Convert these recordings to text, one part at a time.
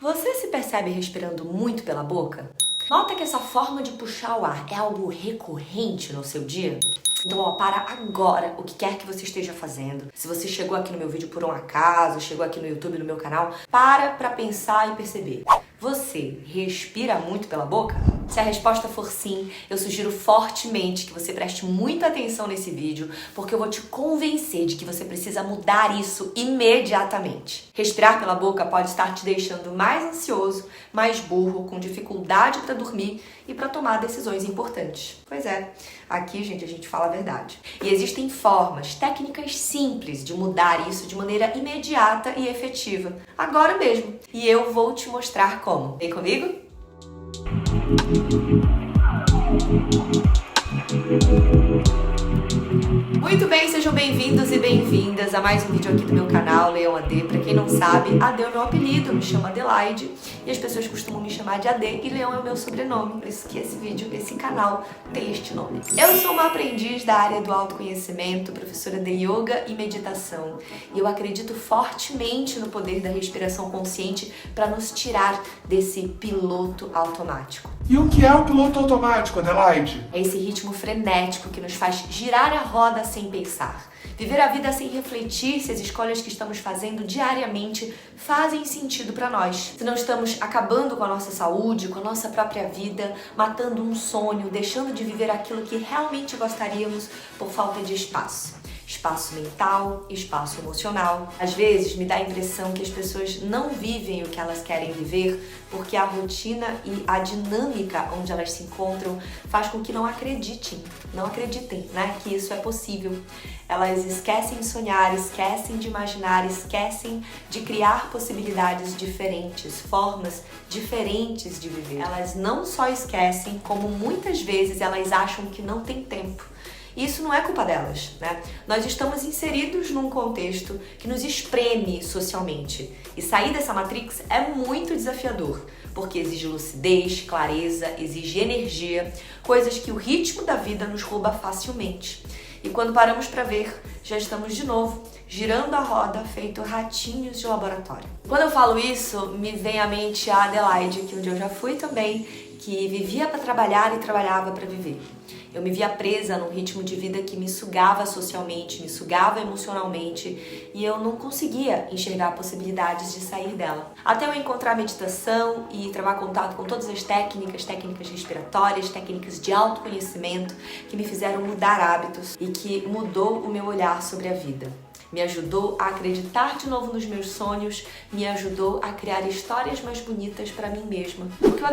Você se percebe respirando muito pela boca? Nota que essa forma de puxar o ar é algo recorrente no seu dia? Então, para agora o que quer que você esteja fazendo. Se você chegou aqui no meu vídeo por um acaso, chegou aqui no YouTube, no meu canal, pra pensar e perceber. Você respira muito pela boca? Se a resposta for sim, eu sugiro fortemente que você preste muita atenção nesse vídeo, porque eu vou te convencer de que você precisa mudar isso imediatamente. Respirar pela boca pode estar te deixando mais ansioso, mais burro, com dificuldade para dormir e para tomar decisões importantes. Pois é, aqui, gente, a gente fala a verdade. E existem formas, técnicas simples de mudar isso de maneira imediata e efetiva, agora mesmo. E eu vou te mostrar como. Vem comigo? Muito bem, sejam bem-vindos e bem-vindas a mais um vídeo aqui do meu canal, Leão AD. Pra quem não sabe, AD é o meu apelido, eu me chamo Adelaide e as pessoas costumam me chamar de AD e Leão é o meu sobrenome, por isso que esse vídeo, esse canal tem este nome. Eu sou uma aprendiz da área do autoconhecimento, professora de yoga e meditação, e eu acredito fortemente no poder da respiração consciente para nos tirar desse piloto automático. E o que é o piloto automático, Adelaide? É esse ritmo frenético que nos faz girar a roda sem pensar. Viver a vida sem refletir se as escolhas que estamos fazendo diariamente fazem sentido para nós. Se não estamos acabando com a nossa saúde, com a nossa própria vida, matando um sonho, deixando de viver aquilo que realmente gostaríamos por falta de espaço. Espaço mental, espaço emocional. Às vezes me dá a impressão que as pessoas não vivem o que elas querem viver porque a rotina e a dinâmica onde elas se encontram faz com que não acreditem, né, que isso é possível. Elas esquecem de sonhar, esquecem de imaginar, esquecem de criar possibilidades diferentes, formas diferentes de viver. Elas não só esquecem, como muitas vezes elas acham que não tem tempo. E isso não é culpa delas, né? Nós estamos inseridos num contexto que nos espreme socialmente. E sair dessa matrix é muito desafiador, porque exige lucidez, clareza, exige energia, coisas que o ritmo da vida nos rouba facilmente. E quando paramos para ver, já estamos de novo girando a roda, feito ratinhos de laboratório. Quando eu falo isso, me vem à mente a Adelaide, que um dia eu já fui também, que vivia para trabalhar e trabalhava para viver. Eu me via presa num ritmo de vida que me sugava socialmente, me sugava emocionalmente e eu não conseguia enxergar possibilidades de sair dela. Até eu encontrar a meditação e travar contato com todas as técnicas respiratórias, técnicas de autoconhecimento que me fizeram mudar hábitos e que mudou o meu olhar sobre a vida. Me ajudou a acreditar de novo nos meus sonhos, me ajudou a criar histórias mais bonitas para mim mesma. Porque eu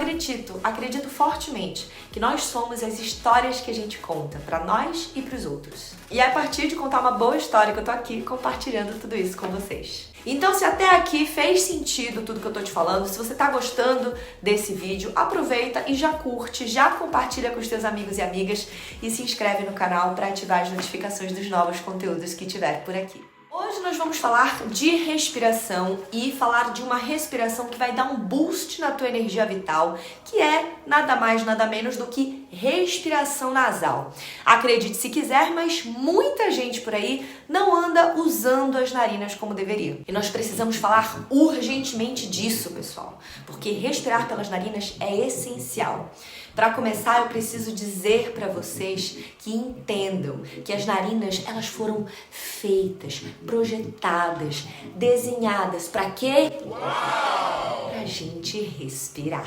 acredito fortemente que nós somos as histórias que a gente conta para nós e para os outros. E é a partir de contar uma boa história que eu tô aqui compartilhando tudo isso com vocês. Então, se até aqui fez sentido tudo que eu tô te falando, se você tá gostando desse vídeo, aproveita e já curte, já compartilha com os teus amigos e amigas e se inscreve no canal para ativar as notificações dos novos conteúdos que tiver por aqui. Hoje nós vamos falar de respiração e falar de uma respiração que vai dar um boost na tua energia vital, que é nada mais, nada menos do que respiração nasal. Acredite se quiser, mas muita gente por aí não anda usando as narinas como deveria. E nós precisamos falar urgentemente disso, pessoal, porque respirar pelas narinas é essencial. Para começar, eu preciso dizer para vocês que entendam que as narinas, elas foram feitas, projetadas, desenhadas para quê? Pra gente respirar.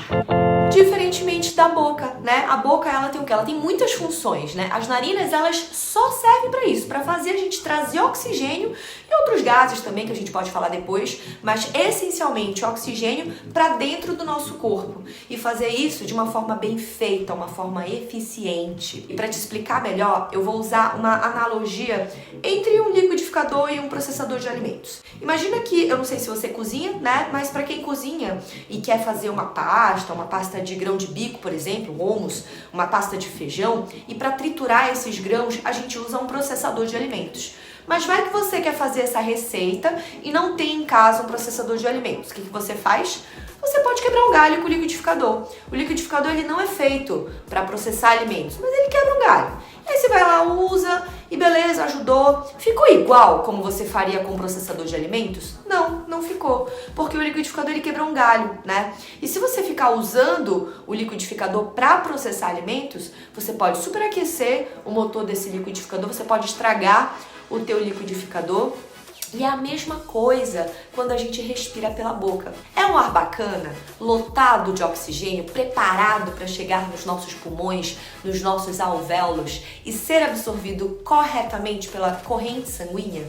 Diferentemente da boca, né? A boca, ela tem o quê? Ela tem muitas funções, né? As narinas, elas só servem para isso, para fazer a gente trazer oxigênio e outros gases também, que a gente pode falar depois, mas essencialmente oxigênio para dentro do nosso corpo e fazer isso de uma forma bem feita, uma forma eficiente. E para te explicar melhor, eu vou usar uma analogia entre um liquidificador e um processador de alimentos. Imagina que, eu não sei se você cozinha, né? Mas para quem cozinha e quer fazer uma pasta de grão de bico, por exemplo, hummus, uma pasta de feijão, e para triturar esses grãos a gente usa um processador de alimentos. Mas vai que você quer fazer essa receita e não tem em casa um processador de alimentos. O que você faz? Você pode quebrar um galho com o liquidificador. O liquidificador, ele não é feito para processar alimentos, mas ele quebra um galho. Aí você vai lá, usa E beleza, ajudou. Ficou igual como você faria com um processador de alimentos? Não, não ficou. Porque o liquidificador ele quebrou um galho, né? E se você ficar usando o liquidificador para processar alimentos, você pode superaquecer o motor desse liquidificador, você pode estragar o teu liquidificador. E é a mesma coisa quando a gente respira pela boca. É um ar bacana, lotado de oxigênio, preparado para chegar nos nossos pulmões, nos nossos alvéolos e ser absorvido corretamente pela corrente sanguínea?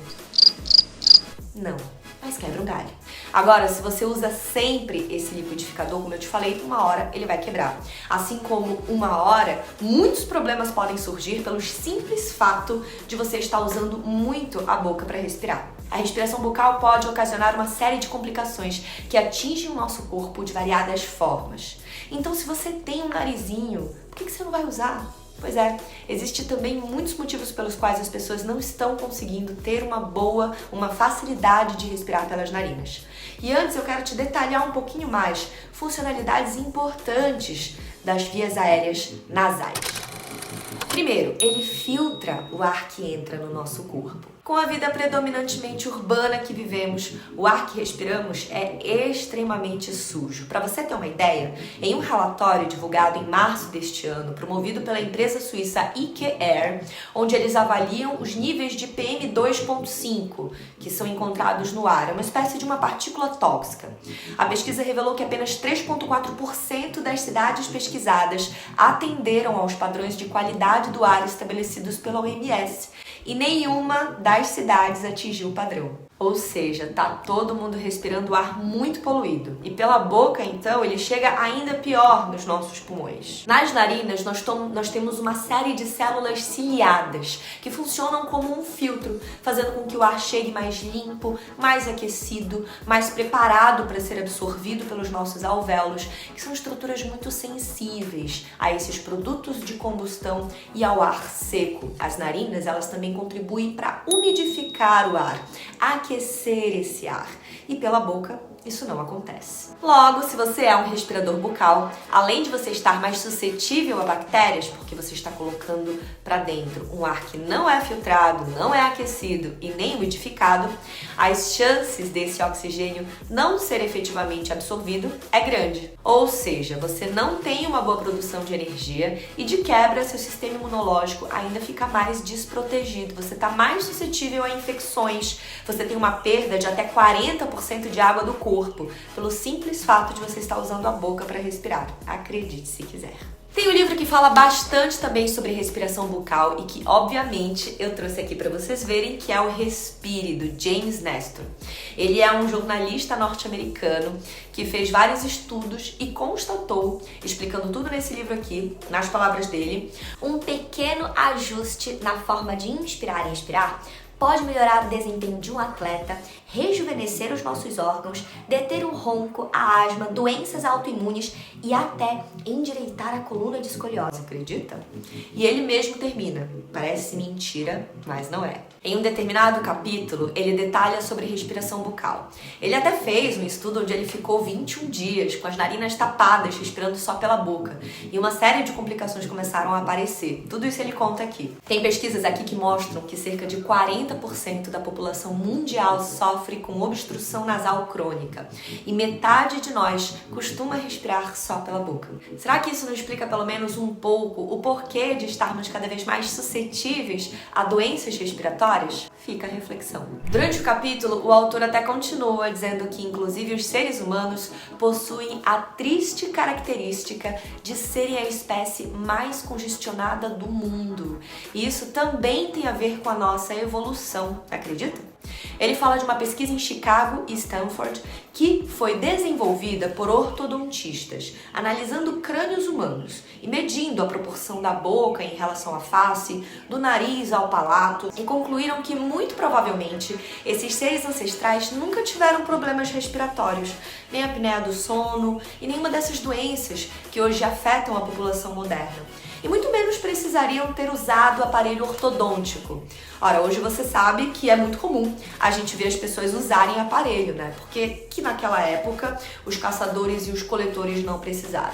Não, mas quebra um galho. Agora, se você usa sempre esse liquidificador, como eu te falei, uma hora ele vai quebrar. Assim como uma hora, muitos problemas podem surgir pelo simples fato de você estar usando muito a boca para respirar. A respiração bucal pode ocasionar uma série de complicações que atingem o nosso corpo de variadas formas. Então, se você tem um narizinho, por que você não vai usar? Pois é, existe também muitos motivos pelos quais as pessoas não estão conseguindo ter uma facilidade de respirar pelas narinas. E antes eu quero te detalhar um pouquinho mais funcionalidades importantes das vias aéreas nasais. Primeiro, ele filtra o ar que entra no nosso corpo. Com a vida predominantemente urbana que vivemos, o ar que respiramos é extremamente sujo. Para você ter uma ideia, em um relatório divulgado em março deste ano, promovido pela empresa suíça IQ Air, onde eles avaliam os níveis de PM2.5 que são encontrados no ar, é uma espécie de uma partícula tóxica. A pesquisa revelou que apenas 3,4% das cidades pesquisadas atenderam aos padrões de qualidade do ar estabelecidos pela OMS e nenhuma das cidades atingiu o padrão. Ou seja, tá todo mundo respirando ar muito poluído. E pela boca, então, ele chega ainda pior nos nossos pulmões. Nas narinas, nós temos uma série de células ciliadas que funcionam como um filtro, fazendo com que o ar chegue mais limpo, mais aquecido, mais preparado para ser absorvido pelos nossos alvéolos, que são estruturas muito sensíveis a esses produtos de combustão e ao ar seco. As narinas, elas também contribuem para umidificar o ar, aquecer esse ar. E pela boca, isso não acontece. Logo, se você é um respirador bucal, além de você estar mais suscetível a bactérias, porque você está colocando para dentro um ar que não é filtrado, não é aquecido e nem umidificado, as chances desse oxigênio não ser efetivamente absorvido é grande. Ou seja, você não tem uma boa produção de energia e de quebra seu sistema imunológico ainda fica mais desprotegido. Você está mais suscetível a infecções, você tem uma perda de até 40% de água do corpo, pelo simples fato de você estar usando a boca para respirar. Acredite se quiser. Tem um livro que fala bastante também sobre respiração bucal e que, obviamente, eu trouxe aqui para vocês verem, que é o Respire, do James Nestor. Ele é um jornalista norte-americano que fez vários estudos e constatou, explicando tudo nesse livro aqui, nas palavras dele, um pequeno ajuste na forma de inspirar e expirar pode melhorar o desempenho de um atleta, rejuvenescer os nossos órgãos, deter o ronco, a asma, doenças autoimunes e até endireitar a coluna de escoliose. Acredita? E ele mesmo termina. Parece mentira, mas não é. Em um determinado capítulo, ele detalha sobre respiração bucal. Ele até fez um estudo onde ele ficou 21 dias com as narinas tapadas, respirando só pela boca. E uma série de complicações começaram a aparecer. Tudo isso ele conta aqui. Tem pesquisas aqui que mostram que cerca de 40% da população mundial sofre com obstrução nasal crônica. E metade de nós costuma respirar só pela boca. Será que isso não explica pelo menos um pouco o porquê de estarmos cada vez mais suscetíveis a doenças respiratórias? Fica a reflexão. Durante o capítulo, o autor até continua dizendo que, inclusive, os seres humanos possuem a triste característica de serem a espécie mais congestionada do mundo. E isso também tem a ver com a nossa evolução, acredita? Ele fala de uma pesquisa em Chicago e Stanford que foi desenvolvida por ortodontistas, analisando crânios humanos e medindo a proporção da boca em relação à face, do nariz ao palato, e concluíram que, muito provavelmente, esses seres ancestrais nunca tiveram problemas respiratórios, nem a apneia do sono e nenhuma dessas doenças que hoje afetam a população moderna. E muito menos precisariam ter usado o aparelho ortodôntico. Ora, hoje você sabe que é muito comum a gente ver as pessoas usarem aparelho, né? Porque que naquela época os caçadores e os coletores não precisaram.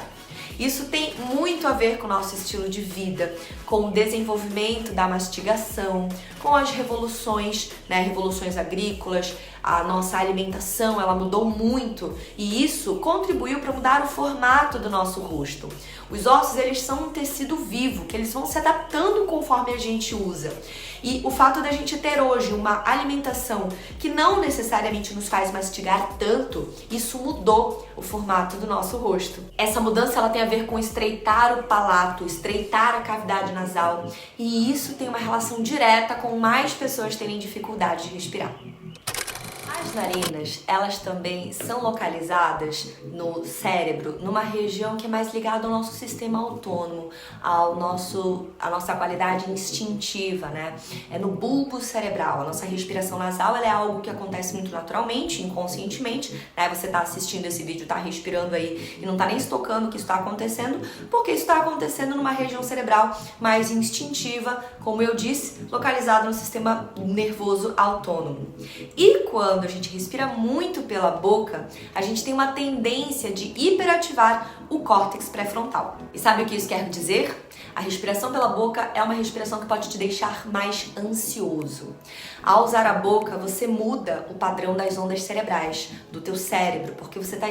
Isso tem muito a ver com o nosso estilo de vida, com o desenvolvimento da mastigação, com as revoluções, né, revoluções agrícolas. A nossa alimentação, ela mudou muito e isso contribuiu para mudar o formato do nosso rosto. Os ossos, eles são um tecido vivo, que eles vão se adaptando conforme a gente usa. E o fato da gente ter hoje uma alimentação que não necessariamente nos faz mastigar tanto, isso mudou o formato do nosso rosto. Essa mudança, ela tem a ver com estreitar o palato, estreitar a cavidade nasal, e isso tem uma relação direta com mais pessoas terem dificuldade de respirar. As narinas, elas também são localizadas no cérebro, numa região que é mais ligada ao nosso sistema autônomo, à nossa qualidade instintiva, né? É no bulbo cerebral. A nossa respiração nasal, ela é algo que acontece muito naturalmente, inconscientemente, né? Você tá assistindo esse vídeo, tá respirando aí e não tá nem se tocando que isso tá acontecendo, porque isso tá acontecendo numa região cerebral mais instintiva, como eu disse, localizada no sistema nervoso autônomo. E quando a gente respira muito pela boca, a gente tem uma tendência de hiperativar o córtex pré-frontal. E sabe o que isso quer dizer? A respiração pela boca é uma respiração que pode te deixar mais ansioso. Ao usar a boca, você muda o padrão das ondas cerebrais do teu cérebro, porque você está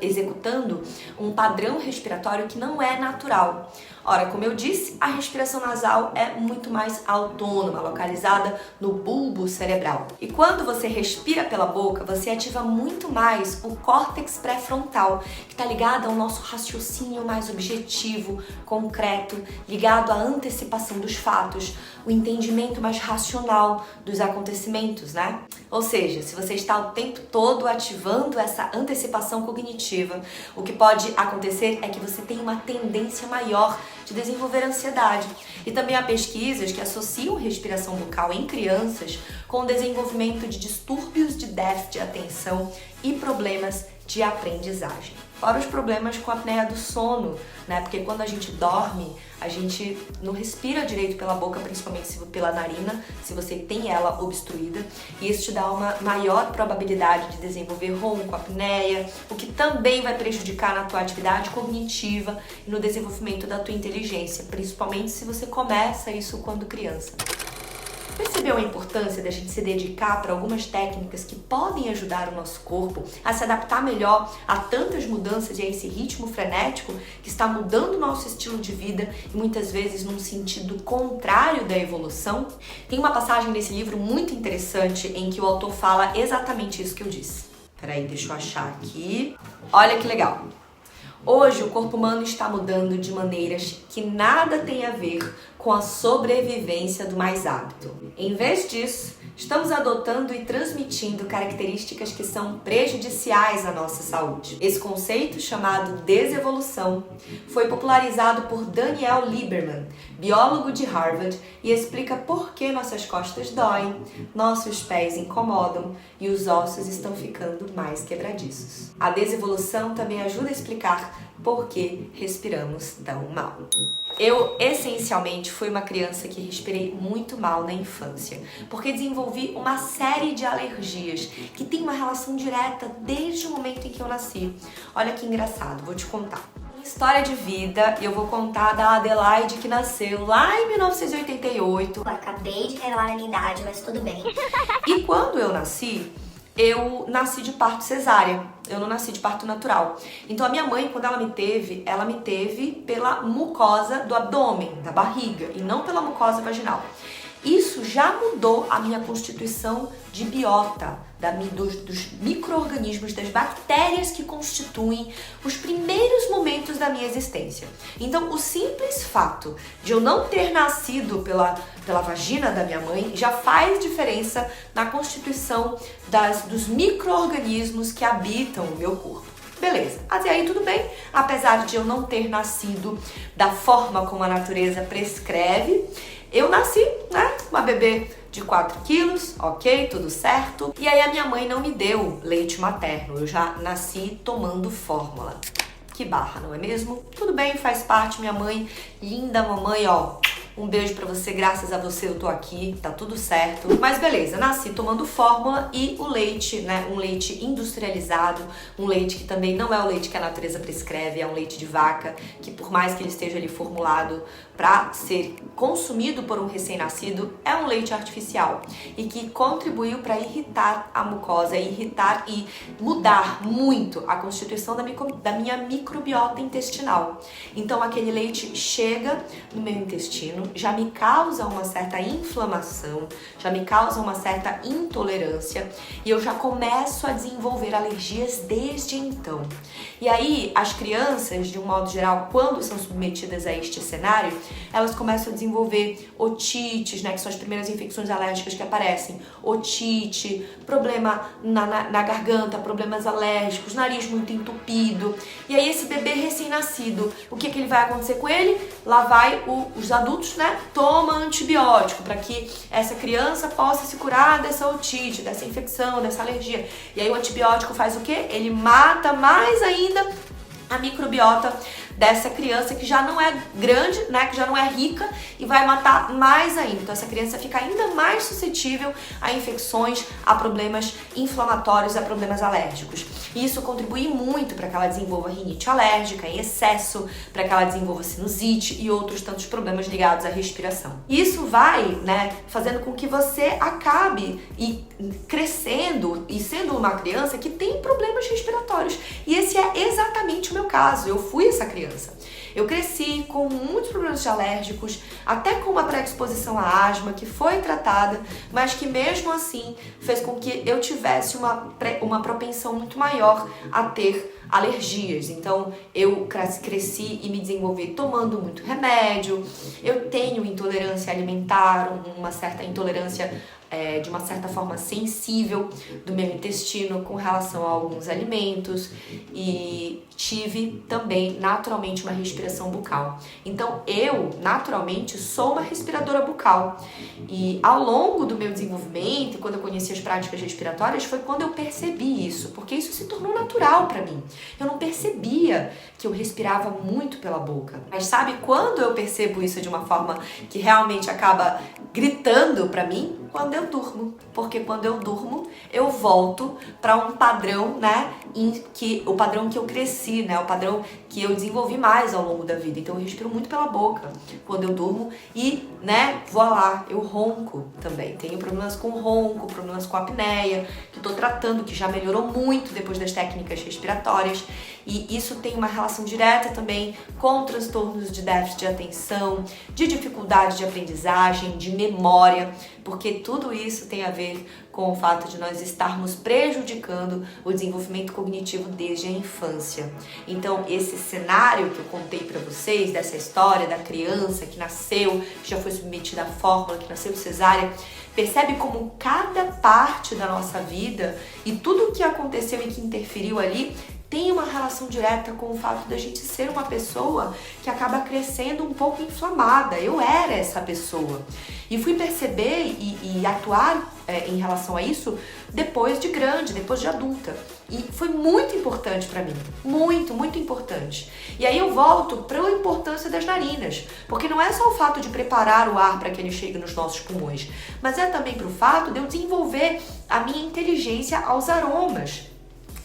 executando um padrão respiratório que não é natural. Ora, como eu disse, a respiração nasal é muito mais autônoma, localizada no bulbo cerebral. E quando você respira pela boca, você ativa muito mais o córtex pré-frontal, que está ligado ao nosso raciocínio mais objetivo, concreto, ligado à antecipação dos fatos, o entendimento mais racional dos acontecimentos, né? Ou seja, se você está o tempo todo ativando essa antecipação cognitiva, o que pode acontecer é que você tem uma tendência maior de desenvolver ansiedade. E também há pesquisas que associam respiração bucal em crianças com o desenvolvimento de distúrbios de déficit de atenção e problemas de aprendizagem. Fora os problemas com a apneia do sono, né? Porque quando a gente dorme, a gente não respira direito pela boca, principalmente pela narina, se você tem ela obstruída, e isso te dá uma maior probabilidade de desenvolver ronco, apneia, o que também vai prejudicar na tua atividade cognitiva e no desenvolvimento da tua inteligência, principalmente se você começa isso quando criança. Percebeu a importância da gente se dedicar para algumas técnicas que podem ajudar o nosso corpo a se adaptar melhor a tantas mudanças e a esse ritmo frenético que está mudando o nosso estilo de vida e muitas vezes num sentido contrário da evolução? Tem uma passagem nesse livro muito interessante em que o autor fala exatamente isso que eu disse. Peraí, deixa eu achar aqui. Olha que legal! Hoje o corpo humano está mudando de maneiras que nada tem a ver com a sobrevivência do mais apto. Em vez disso, estamos adotando e transmitindo características que são prejudiciais à nossa saúde. Esse conceito, chamado desevolução, foi popularizado por Daniel Lieberman, biólogo de Harvard, e explica por que nossas costas doem, nossos pés incomodam e os ossos estão ficando mais quebradiços. A desevolução também ajuda a explicar por que respiramos tão mal. Eu, essencialmente, fui uma criança que respirei muito mal na infância, porque desenvolvi uma série de alergias que tem uma relação direta desde o momento em que eu nasci. Olha que engraçado, vou te contar. História de vida, eu vou contar da Adelaide, que nasceu lá em 1988. Eu acabei de revelar a minha idade, mas tudo bem. E quando eu nasci de parto cesárea. Eu não nasci de parto natural. Então a minha mãe, quando ela me teve pela mucosa do abdômen, da barriga, e não pela mucosa vaginal. Isso já mudou a minha constituição de biota, dos micro-organismos, das bactérias que constituem os primeiros momentos da minha existência. Então, o simples fato de eu não ter nascido pela vagina da minha mãe já faz diferença na constituição dos micro-organismos que habitam o meu corpo. Beleza, até aí tudo bem, apesar de eu não ter nascido da forma como a natureza prescreve, eu nasci, né, uma bebê de 4 quilos, ok, tudo certo. E aí a minha mãe não me deu leite materno, eu já nasci tomando fórmula. Que barra, não é mesmo? Tudo bem, faz parte, minha mãe, linda mamãe, ó, Um beijo pra você, graças a você eu tô aqui, tá tudo certo. Mas beleza, nasci tomando fórmula e o leite, né, um leite industrializado, um leite que também não é o leite que a natureza prescreve, é um leite de vaca, que por mais que ele esteja ali formulado para ser consumido por um recém-nascido, é um leite artificial e que contribuiu para irritar a mucosa, irritar e mudar muito a constituição da minha microbiota intestinal. Então aquele leite chega no meu intestino, já me causa uma certa inflamação, já me causa uma certa intolerância e eu já começo a desenvolver alergias desde então. E aí as crianças, de um modo geral, quando são submetidas a este cenário, elas começam a desenvolver otites, né, que são as primeiras infecções alérgicas que aparecem. Otite, problema na garganta, problemas alérgicos, nariz muito entupido. E aí esse bebê recém-nascido, o que ele vai acontecer com ele? Lá vai os adultos, né, toma antibiótico para que essa criança possa se curar dessa otite, dessa infecção, dessa alergia. E aí o antibiótico faz o quê? Ele mata mais ainda a microbiota dessa criança que já não é grande, né, que já não é rica e vai matar mais ainda. Então essa criança fica ainda mais suscetível a infecções, a problemas inflamatórios, a problemas alérgicos. E isso contribui muito para que ela desenvolva rinite alérgica em excesso, para que ela desenvolva sinusite e outros tantos problemas ligados à respiração. Isso vai, né, fazendo com que você acabe crescendo e sendo uma criança que tem problemas respiratórios. E esse é exatamente o meu caso. Eu fui essa criança. Eu cresci com muitos problemas alérgicos, até com uma predisposição à asma que foi tratada, mas que mesmo assim fez com que eu tivesse uma propensão muito maior a ter alergias. Então eu cresci e me desenvolvi tomando muito remédio, eu tenho intolerância alimentar, uma certa intolerância de uma certa forma sensível do meu intestino com relação a alguns alimentos e tive também naturalmente uma respiração bucal. Então eu naturalmente sou uma respiradora bucal e ao longo do meu desenvolvimento, quando eu conheci as práticas respiratórias, foi quando eu percebi isso, porque isso se tornou natural para mim. Eu não percebia que eu respirava muito pela boca. Mas sabe quando eu percebo isso de uma forma que realmente acaba gritando para mim? Quando eu durmo, porque quando eu durmo eu volto para um padrão, né, o padrão que eu cresci, né, o padrão que eu desenvolvi mais ao longo da vida. Então eu respiro muito pela boca quando eu durmo e, né, voilá, eu ronco também. Tenho problemas com ronco, problemas com apneia, que estou tratando, que já melhorou muito depois das técnicas respiratórias. E isso tem uma relação direta também com transtornos de déficit de atenção, de dificuldade de aprendizagem, de memória, porque tudo isso tem a ver com o fato de nós estarmos prejudicando o desenvolvimento cognitivo desde a infância. Então, esse cenário que eu contei para vocês, dessa história da criança que nasceu, que já foi submetida à fórmula, que nasceu cesárea, percebe como cada parte da nossa vida e tudo o que aconteceu e que interferiu ali tem uma relação direta com o fato da gente ser uma pessoa que acaba crescendo um pouco inflamada. Eu era essa pessoa. E fui perceber e atuar em relação a isso depois de grande, depois de adulta. E foi muito importante para mim. Muito, muito importante. E aí eu volto para a importância das narinas. Porque não é só o fato de preparar o ar para que ele chegue nos nossos pulmões, mas é também para o fato de eu desenvolver a minha inteligência aos aromas.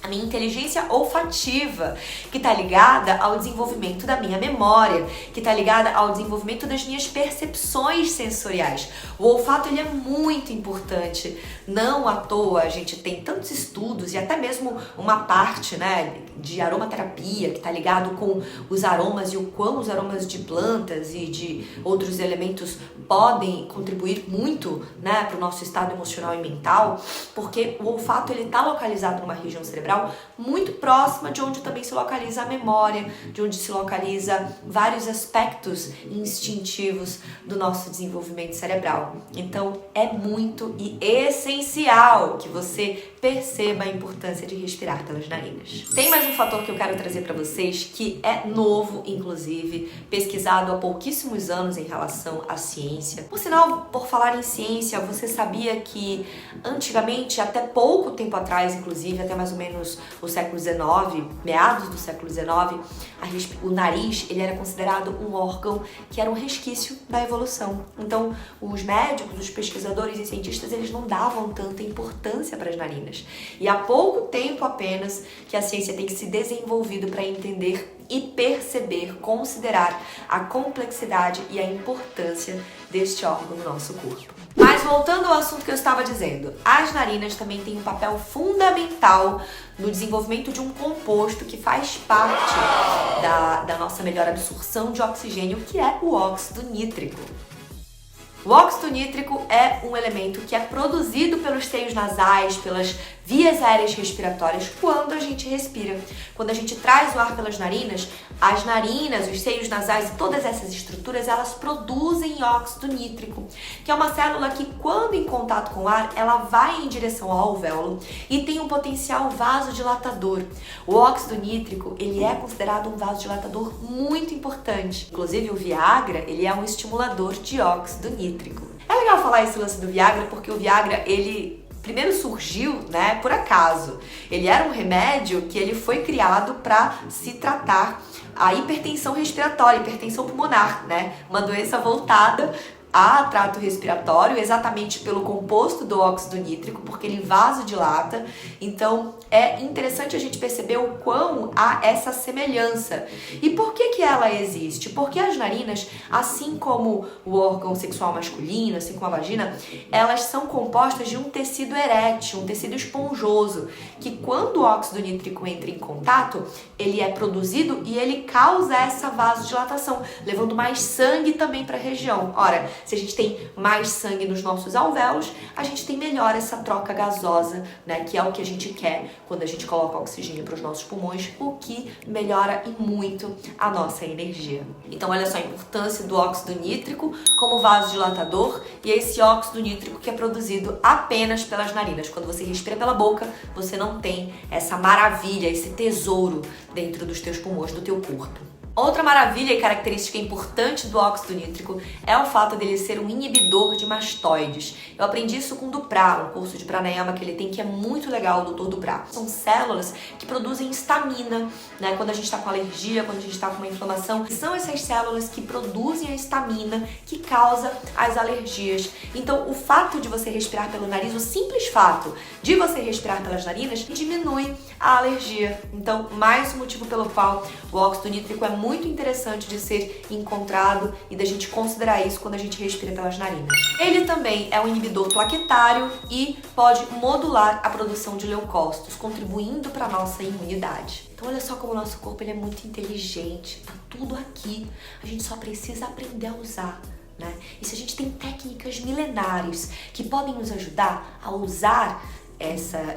A minha inteligência olfativa, que está ligada ao desenvolvimento da minha memória, que está ligada ao desenvolvimento das minhas percepções sensoriais. O olfato ele é muito importante. Não à toa a gente tem tantos estudos e até mesmo uma parte, né, de aromaterapia que está ligado com os aromas e o quão os aromas de plantas e de outros elementos podem contribuir muito, né, para o nosso estado emocional e mental, porque o olfato ele está localizado numa região cerebral muito próxima de onde também se localiza a memória, de onde se localiza vários aspectos instintivos do nosso desenvolvimento cerebral. Então é muito e essencial que você perceba a importância de respirar pelas narinas. Tem mais um fator que eu quero trazer para vocês que é novo, inclusive, pesquisado há pouquíssimos anos em relação à ciência. Por sinal, por falar em ciência, você sabia que antigamente, até pouco tempo atrás, inclusive, até mais ou menos o século XIX, meados do século XIX, o nariz ele era considerado um órgão que era um resquício da evolução. Então, os médicos, os pesquisadores e cientistas, eles não davam tanta importância para as narinas. E há pouco tempo apenas que a ciência tem se desenvolvido para entender e perceber, considerar a complexidade e a importância deste órgão no nosso corpo. Mas voltando ao assunto que eu estava dizendo, as narinas também têm um papel fundamental no desenvolvimento de um composto que faz parte da nossa melhor absorção de oxigênio, que é o óxido nítrico. O óxido nítrico é um elemento que é produzido pelos seios nasais, pelas vias aéreas respiratórias, quando a gente respira. Quando a gente traz o ar pelas narinas, as narinas, os seios nasais e todas essas estruturas, elas produzem óxido nítrico, que é uma célula que, quando em contato com o ar, ela vai em direção ao alvéolo e tem um potencial vasodilatador. O óxido nítrico, ele é considerado um vasodilatador muito importante. Inclusive, o Viagra, ele é um estimulador de óxido nítrico. É legal falar esse lance do Viagra, porque o Viagra, ele primeiro surgiu, por acaso. Ele era um remédio que ele foi criado para se tratar a hipertensão respiratória, hipertensão pulmonar, uma doença voltada a trato respiratório, exatamente pelo composto do óxido nítrico, porque ele vasodilata. Então, é interessante a gente perceber o quão há essa semelhança. E por que ela existe? Porque as narinas, assim como o órgão sexual masculino, assim como a vagina, elas são compostas de um tecido erétil, um tecido esponjoso, que quando o óxido nítrico entra em contato, ele é produzido e ele causa essa vasodilatação, levando mais sangue também para a região. Ora, se a gente tem mais sangue nos nossos alvéolos, a gente tem melhor essa troca gasosa, que é o que a gente quer quando a gente coloca oxigênio para os nossos pulmões, o que melhora e muito a nossa energia. Então, olha só a importância do óxido nítrico como vasodilatador, e esse óxido nítrico que é produzido apenas pelas narinas. Quando você respira pela boca, você não tem essa maravilha, esse tesouro dentro dos teus pulmões, do teu corpo. Outra maravilha e característica importante do óxido nítrico é o fato dele ser um inibidor de mastoides. Eu aprendi isso com o Duprá, um curso de pranayama que ele tem, que é muito legal, o Dr. Duprá. São células que produzem histamina, quando a gente está com alergia, quando a gente está com uma inflamação. São essas células que produzem a histamina que causa as alergias. Então, o fato de você respirar pelo nariz, o simples fato de você respirar pelas narinas, diminui a alergia. Então, mais um motivo pelo qual o óxido nítrico é muito interessante de ser encontrado e da gente considerar isso quando a gente respira pelas narinas. Ele também é um inibidor plaquetário e pode modular a produção de leucócitos, contribuindo para a nossa imunidade. Então olha só como o nosso corpo ele é muito inteligente, tá tudo aqui, a gente só precisa aprender a usar. E se a gente tem técnicas milenares que podem nos ajudar a usar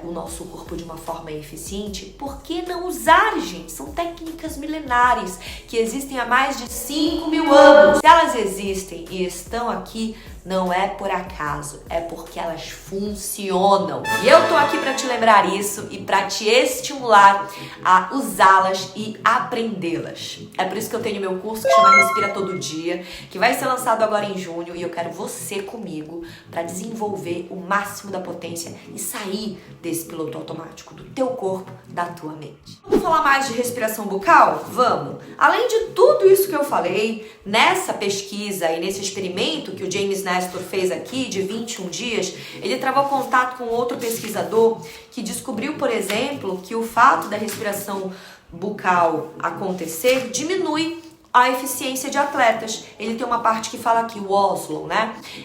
o nosso corpo de uma forma eficiente, por que não usar, gente? São técnicas milenares que existem há mais de 5.000 anos. Se elas existem e estão aqui, não é por acaso, é porque elas funcionam. E eu tô aqui para te lembrar isso e para te estimular a usá-las e aprendê-las. É por isso que eu tenho meu curso que chama Respira Todo Dia, que vai ser lançado agora em junho, e eu quero você comigo para desenvolver o máximo da potência e sair desse piloto automático do teu corpo, da tua mente. Vamos falar mais de respiração bucal? Vamos! Além de tudo isso que eu falei, nessa pesquisa e nesse experimento que o James Nestor fez aqui, de 21 dias, ele travou contato com outro pesquisador que descobriu, por exemplo, que o fato da respiração bucal acontecer diminui a eficiência de atletas. Ele tem uma parte que fala aqui, o Oslo,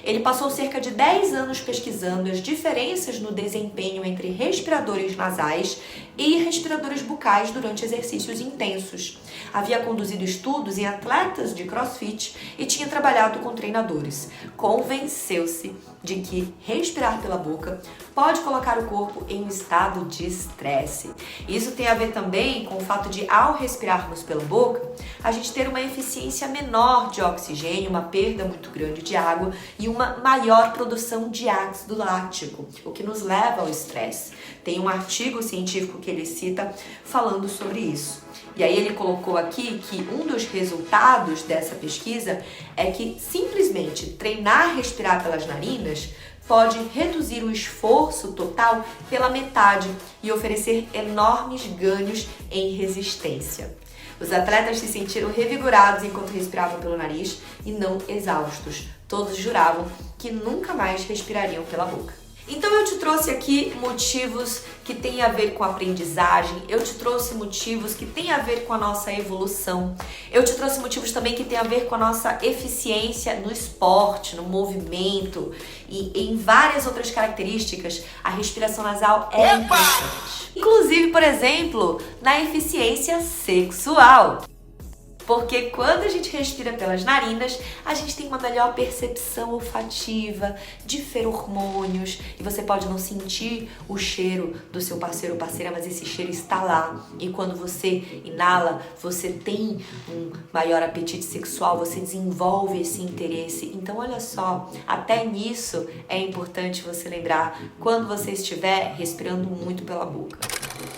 Ele passou cerca de 10 anos pesquisando as diferenças no desempenho entre respiradores nasais e respiradores bucais durante exercícios intensos. Havia conduzido estudos em atletas de CrossFit e tinha trabalhado com treinadores. Convenceu-se de que respirar pela boca pode colocar o corpo em um estado de estresse. Isso tem a ver também com o fato de, ao respirarmos pela boca, a gente ter uma eficiência menor de oxigênio, uma perda muito grande de água e uma maior produção de ácido lático, o que nos leva ao estresse. Tem um artigo científico que ele cita falando sobre isso. E aí ele colocou aqui que um dos resultados dessa pesquisa é que simplesmente treinar respirar pelas narinas pode reduzir o esforço total pela metade e oferecer enormes ganhos em resistência. Os atletas se sentiram revigorados enquanto respiravam pelo nariz e não exaustos. Todos juravam que nunca mais respirariam pela boca. Então eu te trouxe aqui motivos que têm a ver com a aprendizagem, eu te trouxe motivos que têm a ver com a nossa evolução, eu te trouxe motivos também que têm a ver com a nossa eficiência no esporte, no movimento e em várias outras características. A respiração nasal é importante. Inclusive, por exemplo, na eficiência sexual. Porque quando a gente respira pelas narinas, a gente tem uma melhor percepção olfativa de feromônios e você pode não sentir o cheiro do seu parceiro ou parceira, mas esse cheiro está lá. E quando você inala, você tem um maior apetite sexual, você desenvolve esse interesse. Então, olha só, até nisso é importante você lembrar quando você estiver respirando muito pela boca.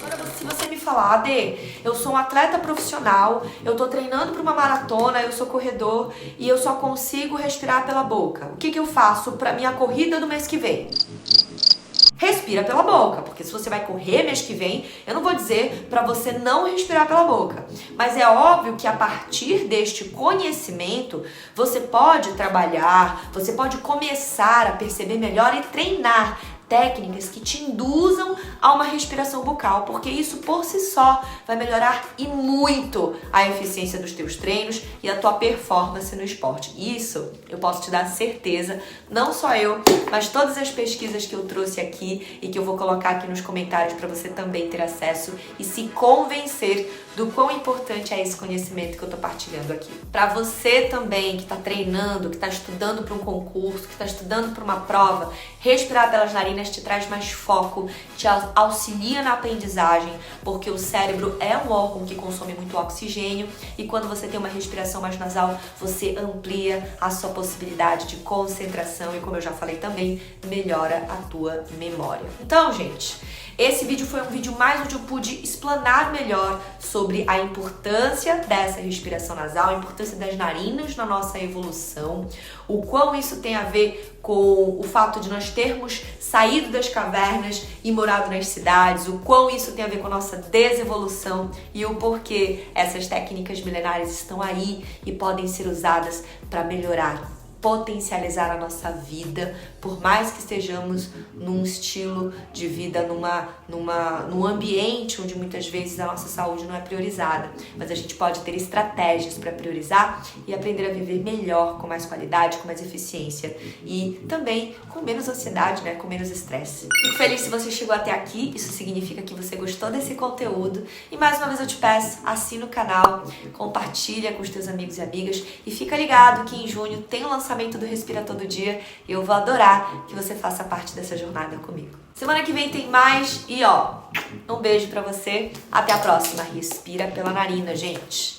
Agora, se você me falar, Ade, eu sou um atleta profissional, eu tô treinando para uma maratona, eu sou corredor e eu só consigo respirar pela boca. O que eu faço para minha corrida do mês que vem? Respira pela boca, porque se você vai correr mês que vem, eu não vou dizer para você não respirar pela boca. Mas é óbvio que a partir deste conhecimento, você pode trabalhar, você pode começar a perceber melhor e treinar técnicas que te induzam a uma respiração bucal, porque isso por si só vai melhorar e muito a eficiência dos teus treinos e a tua performance no esporte. Isso eu posso te dar certeza, não só eu, mas todas as pesquisas que eu trouxe aqui e que eu vou colocar aqui nos comentários para você também ter acesso e se convencer do quão importante é esse conhecimento que eu tô partilhando aqui. Para você também que tá treinando, que tá estudando para um concurso, que tá estudando para uma prova, respirar pelas narinas te traz mais foco, te auxilia na aprendizagem, porque o cérebro é um órgão que consome muito oxigênio e quando você tem uma respiração mais nasal, você amplia a sua possibilidade de concentração e, como eu já falei também, melhora a tua memória. Então, gente, esse vídeo foi um vídeo mais onde eu pude explanar melhor sobre a importância dessa respiração nasal, a importância das narinas na nossa evolução, o quão isso tem a ver com o fato de nós termos saído das cavernas e morado nas cidades, o quão isso tem a ver com a nossa desevolução e o porquê essas técnicas milenares estão aí e podem ser usadas para melhorar, potencializar a nossa vida, por mais que estejamos num estilo de vida, num ambiente onde muitas vezes a nossa saúde não é priorizada, mas a gente pode ter estratégias para priorizar e aprender a viver melhor, com mais qualidade, com mais eficiência e também com menos ansiedade, né, com menos estresse. Fico feliz se você chegou até aqui, isso significa que você gostou desse conteúdo e mais uma vez eu te peço, assina o canal, compartilha com os teus amigos e amigas e fica ligado que em junho tem o lançamento do Respira Todo Dia e eu vou adorar que você faça parte dessa jornada comigo. Semana que vem tem mais e um beijo pra você. Até a próxima. Respira pela narina, gente.